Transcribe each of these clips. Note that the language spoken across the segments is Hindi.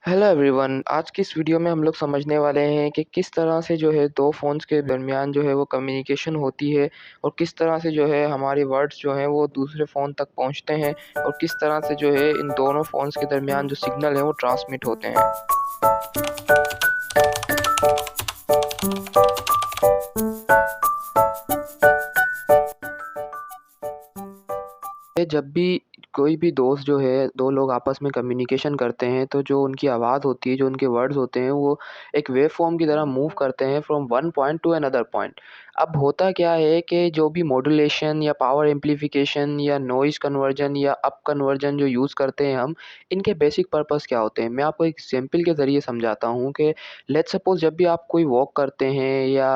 हेलो एवरीवन, आज की इस वीडियो में हम लोग समझने वाले हैं कि किस तरह से जो है 2 फ़ोन्स के दरमियान जो है वो कम्युनिकेशन होती है और किस तरह से जो है हमारे वर्ड्स जो हैं वो दूसरे फ़ोन तक पहुंचते हैं और किस तरह से जो है इन दोनों फ़ोन्स के दरमियान जो सिग्नल है वो ट्रांसमिट होते हैं। जब भी कोई भी दोस्त जो है 2 लोग आपस में कम्युनिकेशन करते हैं तो जो उनकी आवाज़ होती है, जो उनके वर्ड्स होते हैं वो एक वेव फॉर्म की तरह मूव करते हैं from one point two another point. अब होता क्या है कि जो भी मॉड्यूलेशन या पावर एम्प्लीफिकेशन या नॉइज़ कन्वर्जन या अप कन्वर्जन जो यूज़ करते हैं हम, इनके बेसिक पर्पस क्या होते हैं? मैं आपको एक एग्ज़ाम्पल के ज़रिए समझाता हूँ कि लेट्स सपोज़ जब भी आप कोई वॉक करते हैं या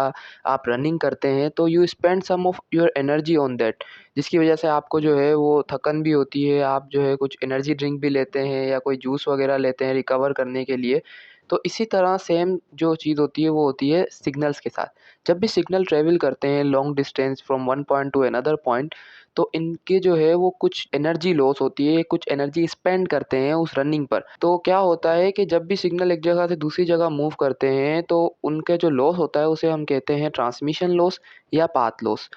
आप रनिंग करते हैं तो you spend some of your energy on that, जिसकी वजह से आपको जो है वो थकन भी होती है, आप जो है कुछ एनर्जी ड्रिंक भी लेते हैं या कोई जूस वगैरह लेते हैं रिकवर करने के लिए। तो इसी तरह सेम जो चीज़ होती है वो होती है सिग्नल्स के साथ। जब भी सिग्नल ट्रैवल करते हैं long distance from one point two another point, तो इनके जो है वो कुछ एनर्जी लॉस होती है, कुछ एनर्जी स्पेंड करते हैं उस रनिंग पर। तो क्या होता है कि जब भी सिग्नल एक जगह से दूसरी जगह मूव करते हैं तो उनका जो लॉस होता है उसे हम कहते हैं ट्रांसमिशन लॉस या पाथ लॉस।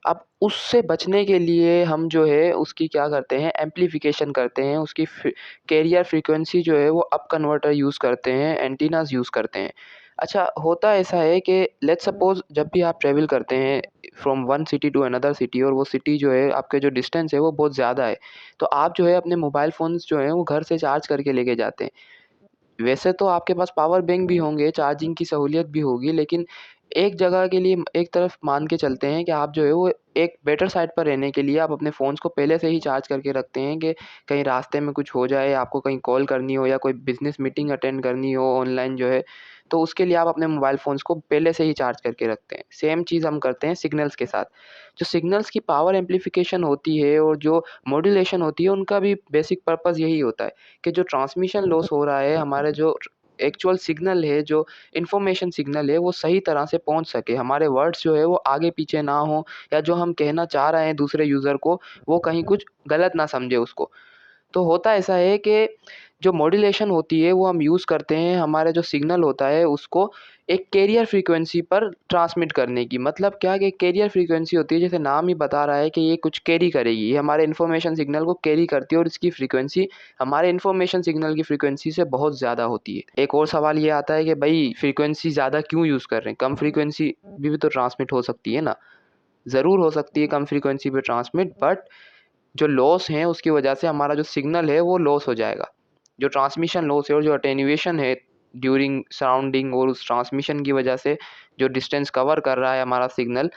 अब उससे बचने के लिए हम जो है उसकी क्या करते हैं एम्प्लीफिकेशन करते हैं, उसकी कैरियर फ्रीक्वेंसी जो है वो अप कन्वर्टर यूज़ करते हैं, एंटीनास यूज़ करते हैं। अच्छा, होता ऐसा है कि लेट्स सपोज़ जब भी आप ट्रैवल करते हैं from one city to another city और वो सिटी जो है आपके जो डिस्टेंस है वो बहुत ज़्यादा है, तो आप जो है अपने मोबाइल फ़ोन्स जो हैं वो घर से चार्ज करके लेके जाते हैं। वैसे तो आपके पास पावर बैंक भी होंगे, चार्जिंग की सहूलियत भी होगी, लेकिन एक जगह के लिए एक तरफ मान के चलते हैं कि आप जो है वो एक बेटर साइड पर रहने के लिए आप अपने फ़ोन्स को पहले से ही चार्ज करके रखते हैं कि कहीं रास्ते में कुछ हो जाए, आपको कहीं कॉल करनी हो या कोई बिज़नेस मीटिंग अटेंड करनी हो ऑनलाइन जो है, तो उसके लिए आप अपने मोबाइल फ़ोन्स को पहले से ही चार्ज करके रखते हैं। सेम चीज़ हम करते हैं सिग्नल्स के साथ। जो सिग्नल्स की पावर एम्प्लीफिकेशन होती है और जो मॉड्यूलेशन होती है, उनका भी बेसिक पर्पज़ यही होता है कि जो ट्रांसमिशन लॉस हो रहा है, हमारा जो एक्चुअल सिग्नल है, जो इन्फॉर्मेशन सिग्नल है, वो सही तरह से पहुँच सके। हमारे वर्ड्स जो है वो आगे-पीछे ना हों या जो हम कहना चाह रहे हैं दूसरे यूज़र को, वो कहीं कुछ गलत ना समझे उसको। तो होता ऐसा है कि जो मॉड्यूलेशन होती है वो हम यूज़ करते हैं हमारा जो सिग्नल होता है उसको एक कैरियर फ्रीक्वेंसी पर ट्रांसमिट करने की। मतलब क्या कि कैरियर फ्रीक्वेंसी होती है, जैसे नाम ही बता रहा है कि ये कुछ कैरी करेगी, ये हमारे इन्फॉर्मेशन सिग्नल को कैरी करती है और इसकी फ्रीक्वेंसी हमारे इन्फॉर्मेशन सिग्नल की फ्रीक्वेंसी से बहुत ज़्यादा होती है। एक और सवाल ये आता है कि भाई फ्रीक्वेंसी ज़्यादा क्यों यूज़ कर रहे हैं? कम फ्रीक्वेंसी भी तो ट्रांसमिट हो सकती है ना? ज़रूर हो सकती है कम फ्रीक्वेंसी पे ट्रांसमिट, बट जो लॉस हैं उसकी वजह से हमारा जो सिग्नल है वो लॉस हो जाएगा। जो ट्रांसमिशन लॉस है और जो अटेन्यूएशन है ड्यूरिंग सराउंडिंग और उस ट्रांसमिशन की वजह से जो डिस्टेंस कवर कर रहा है हमारा सिग्नल,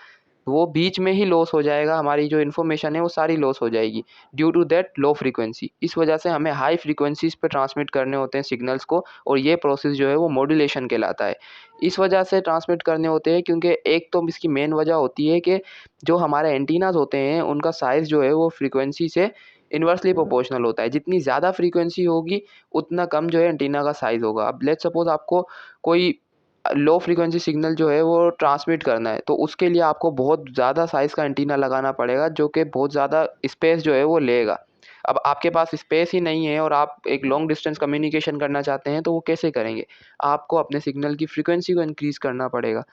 वो बीच में ही लॉस हो जाएगा, हमारी जो इन्फॉर्मेशन है वो सारी लॉस हो जाएगी due to that low frequency. इस वजह से हमें हाई फ्रीक्वेंसीज़ पे ट्रांसमिट करने होते हैं सिग्नल्स को और ये प्रोसेस जो है वो मॉड्यूलेशन कहलाता है। इस वजह से ट्रांसमिट करने होते हैं क्योंकि एक तो इसकी मेन वजह होती है कि जो हमारे एंटीनाज़ होते हैं उनका साइज़ जो है वो फ्रीक्वेंसी से इन्वर्सली प्रोपोर्शनल होता है। जितनी ज़्यादा फ्रीक्वेंसी होगी उतना कम जो है एंटीना का साइज़ होगा। अब लेट्स सपोज़ आपको कोई लो फ्रीक्वेंसी सिग्नल जो है वो ट्रांसमिट करना है, तो उसके लिए आपको बहुत ज़्यादा साइज़ का एंटीना लगाना पड़ेगा जो कि बहुत ज़्यादा स्पेस जो है वो लेगा। अब आपके पास स्पेस ही नहीं है और आप एक लॉन्ग डिस्टेंस कम्युनिकेशन करना चाहते हैं तो वो कैसे करेंगे? आपको अपने सिग्नल की फ्रीक्वेंसी को इंक्रीज़ करना पड़ेगा।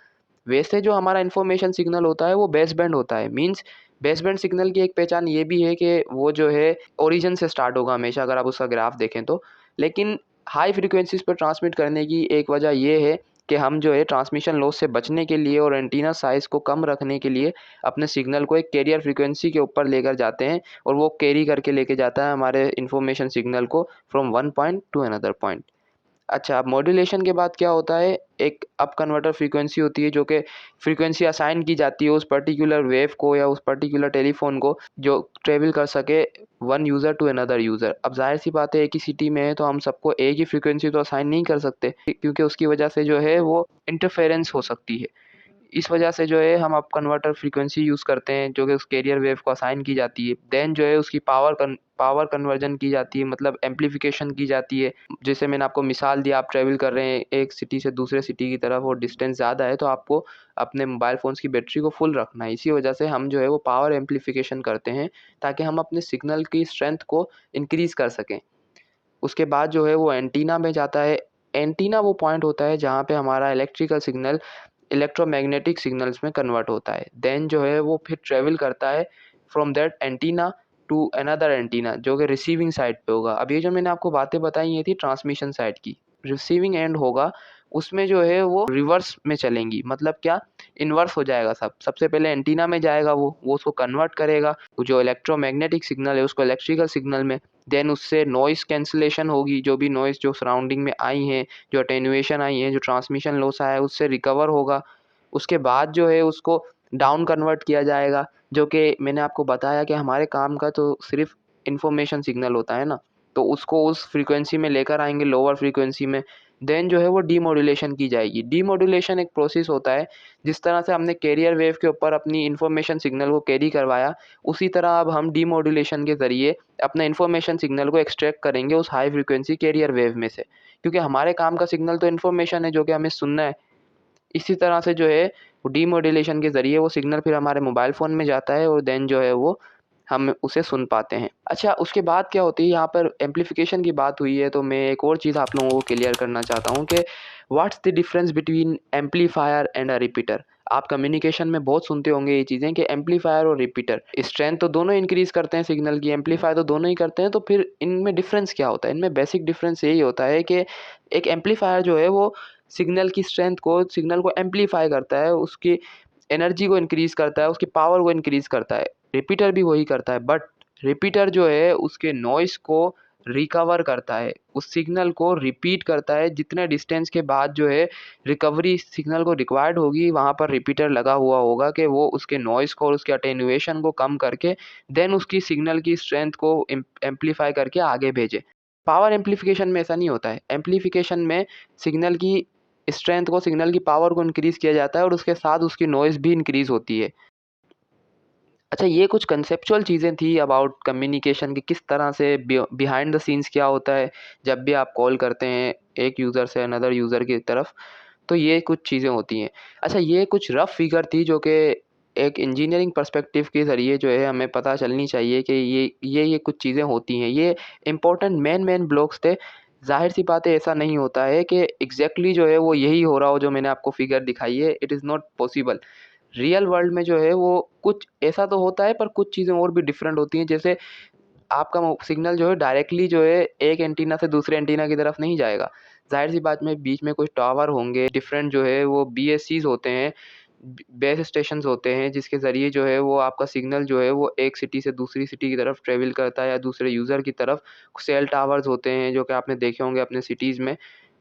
वैसे जो हमारा इन्फॉर्मेशन सिग्नल होता है वो बेस बैंड होता है, मीन्स बेस बैंड सिग्नल की एक पहचान ये भी है कि वो जो है ओरिजिन से स्टार्ट होगा हमेशा, अगर आप उसका ग्राफ देखें तो। लेकिन हाई फ्रीक्वेंसीज़ पर ट्रांसमिट करने की एक वजह ये है कि हम जो है ट्रांसमिशन लॉस से बचने के लिए और एंटीना साइज़ को कम रखने के लिए अपने सिग्नल को एक कैरियर फ्रीक्वेंसी के ऊपर लेकर जाते हैं और वो कैरी करके लेके जाता है हमारे इन्फॉर्मेशन सिग्नल को from one point two another point. अच्छा, अब मॉड्यूलेशन के बाद क्या होता है, एक अप कन्वर्टर फ्रीक्वेंसी होती है जो कि फ्रीक्वेंसी असाइन की जाती है उस पर्टिकुलर वेव को या उस पर्टिकुलर टेलीफ़ोन को जो ट्रैवल कर सके one user to another user. अब ज़ाहिर-सी बात है एक ही सिटी में है तो हम सबको एक ही फ्रीक्वेंसी तो असाइन नहीं कर सकते क्योंकि उसकी वजह से जो है वो इंटरफेरेंस हो सकती है। इस वजह से जो है हम अप कन्वर्टर फ्रीक्वेंसी यूज़ करते हैं जो कि उस कैरियर वेव को असाइन की जाती है। देन जो है उसकी पावर कन्वर्जन की जाती है, मतलब एम्प्लीफिकेशन की जाती है। जैसे मैंने आपको मिसाल दी, आप ट्रैवल कर रहे हैं एक सिटी से दूसरे सिटी की तरफ और डिस्टेंस ज़्यादा है तो आपको अपने मोबाइल फ़ोन्स की बैटरी को फुल रखना है। इसी वजह से हम जो है वो पावर एम्प्लीफिकेशन करते हैं ताकि हम अपने सिग्नल की स्ट्रेंथ को इंक्रीज़ कर सकें। उसके बाद जो है वो एंटीना में जाता है। एंटीना वो पॉइंट होता है जहाँ पे हमारा इलेक्ट्रिकल सिग्नल इलेक्ट्रोमैग्नेटिक सिग्नल्स में कन्वर्ट होता है। देन जो है वो फिर ट्रेवल करता है from that antenna to another antenna जो कि रिसीविंग साइड पे होगा। अब ये जो मैंने आपको बातें बताई ये थी ट्रांसमिशन साइड की। रिसीविंग एंड होगा उसमें जो है वो रिवर्स में चलेंगी, मतलब क्या, इन्वर्स हो जाएगा सब। सबसे पहले एंटीना में जाएगा वो उसको कन्वर्ट करेगा, जो इलेक्ट्रोमैग्नेटिक सिग्नल है उसको इलेक्ट्रिकल सिग्नल में। देन उससे नॉइस कैंसिलेशन होगी, जो भी नॉइस जो सराउंडिंग में आई हैं, जो अटेन्यूएशन आई है, जो ट्रांसमिशन लॉस आया है उससे रिकवर होगा। उसके बाद जो है उसको डाउन कन्वर्ट किया जाएगा, जो कि मैंने आपको बताया कि हमारे काम का तो सिर्फ इन्फॉर्मेशन सिग्नल होता है ना, तो उसको उस फ्रीक्वेंसी में लेकर आएंगे लोअर फ्रीक्वेंसी में। देन जो है वो डीमॉड्यूलेशन की जाएगी। डीमॉड्यूलेशन एक प्रोसेस होता है, जिस तरह से हमने कैरियर वेव के ऊपर अपनी इन्फॉर्मेशन सिग्नल को कैरी करवाया, उसी तरह अब हम डीमॉड्यूलेशन के ज़रिए अपना इन्फॉर्मेशन सिग्नल को एक्सट्रैक्ट करेंगे उस हाई फ्रीक्वेंसी कैरियर वेव में से, क्योंकि हमारे काम का सिग्नल तो इन्फॉर्मेशन है जो कि हमें सुनना है। इसी तरह से जो है वो डीमॉड्यूलेशन के ज़रिए वो सिग्नल फिर हमारे मोबाइल फ़ोन में जाता है और देन जो है वो हम उसे सुन पाते हैं। अच्छा, उसके बाद क्या होती है, यहाँ पर एम्प्लीफिकेशन की बात हुई है तो मैं एक और चीज़ आप लोगों को क्लियर करना चाहता हूँ कि what's the difference between amplifier and a repeater. आप कम्युनिकेशन में बहुत सुनते होंगे ये चीज़ें कि एम्पलीफायर और रिपीटर स्ट्रेंथ तो दोनों इंक्रीज़ करते हैं सिग्नल की, एम्पलीफाई तो दोनों ही करते हैं, तो फिर इनमें डिफरेंस क्या होता है? इनमें बेसिक डिफरेंस यही होता है कि एक एम्पलीफायर जो है वो सिग्नल को एम्पलीफाई करता है, उसकी एनर्जी को इंक्रीज़ करता है, उसकी पावर को इंक्रीज़ करता है। रिपीटर भी वही करता है, बट रिपीटर जो है उसके नॉइज़ को रिकवर करता है, उस सिग्नल को रिपीट करता है। जितने डिस्टेंस के बाद जो है रिकवरी सिग्नल को रिक्वायर्ड होगी, वहाँ पर रिपीटर लगा हुआ होगा कि वो उसके नॉइज़ को और उसके अटेन्यूएशन को कम करके देन उसकी सिग्नल की स्ट्रेंथ को एम्पलीफाई करके आगे भेजे। पावर एम्प्लीफिकेशन में ऐसा नहीं होता है। एम्प्लीफिकेशन में सिग्नल की स्ट्रेंथ को, सिग्नल की पावर को इंक्रीज़ किया जाता है और उसके साथ उसकी नॉइज़ भी इंक्रीज़ होती है। अच्छा, ये कुछ कंसेप्चुअल चीज़ें थी अबाउट कम्युनिकेशन की, किस तरह से बिहाइंड द सीन्स क्या होता है जब भी आप कॉल करते हैं एक यूज़र से अनदर यूज़र की तरफ, तो ये कुछ चीज़ें होती हैं। अच्छा, ये कुछ रफ़ फिगर थी जो कि एक इंजीनियरिंग पर्सपेक्टिव के ज़रिए जो है हमें पता चलनी चाहिए कि ये कुछ चीज़ें होती हैं। ये इम्पोर्टेंट मेन ब्लॉक्स थे। ज़ाहिर-सी बात है ऐसा नहीं होता है कि एग्ज़ैक्टली जो है वो यही हो रहा हो जो मैंने आपको फिगर दिखाई है, it is not possible. Real world में जो है वो कुछ ऐसा तो होता है, पर कुछ चीज़ें और भी डिफरेंट होती हैं। जैसे आपका सिग्नल जो है डायरेक्टली जो है एक एंटीना से दूसरे एंटीना की तरफ नहीं जाएगा। ज़ाहिर-सी बात में बीच में कुछ टावर होंगे, डिफरेंट जो है वो बीएससीज़ होते हैं, बेस स्टेशंस होते हैं, जिसके ज़रिए जो है वो आपका सिग्नल जो है वो एक सिटी से दूसरी सिटी की तरफ ट्रैवल करता है या दूसरे यूज़र की तरफ। सेल टावर्स होते हैं जो कि आपने देखे होंगे अपने सिटीज़ में।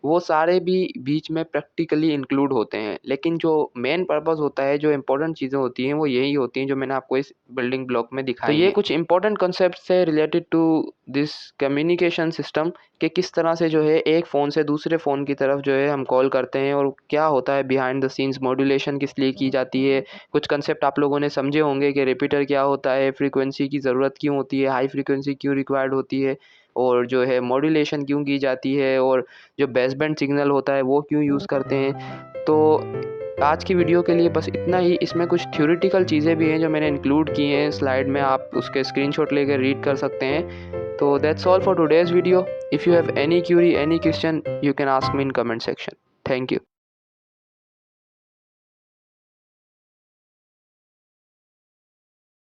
वो सारे भी बीच में प्रैक्टिकली इंक्लूड होते हैं। लेकिन जो मेन पर्पस होता है, जो इम्पोर्टेंट चीज़ें होती हैं, वो यही होती हैं जो मैंने आपको इस बिल्डिंग ब्लॉक में दिखाई हैं। तो ये कुछ इम्पोर्टेंट कॉन्सेप्ट्स है related to this communication system, कि किस तरह से जो है एक फ़ोन से दूसरे फ़ोन की तरफ जो है हम कॉल करते हैं और क्या होता है बिहाइंड द सीन्स, मॉड्यूलेशन किस लिए की जाती है। कुछ कंसेप्ट आप लोगों ने समझे होंगे कि रिपीटर क्या होता है, फ्रीक्वेंसी की ज़रूरत क्यों होती है, हाई फ्रीक्वेंसी क्यों रिक्वायर्ड होती है, और जो है मॉड्यूलेशन क्यों की जाती है, और जो बेस बैंड सिग्नल होता है वो क्यों यूज़ करते हैं। तो आज की वीडियो के लिए बस इतना ही। इसमें कुछ थ्योरेटिकल चीज़ें भी हैं जो मैंने इंक्लूड की हैं स्लाइड में, आप उसके स्क्रीनशॉट लेकर रीड कर सकते हैं। तो that's all for today's video. If you have any query, any question, you can ask me in comment section. Thank you.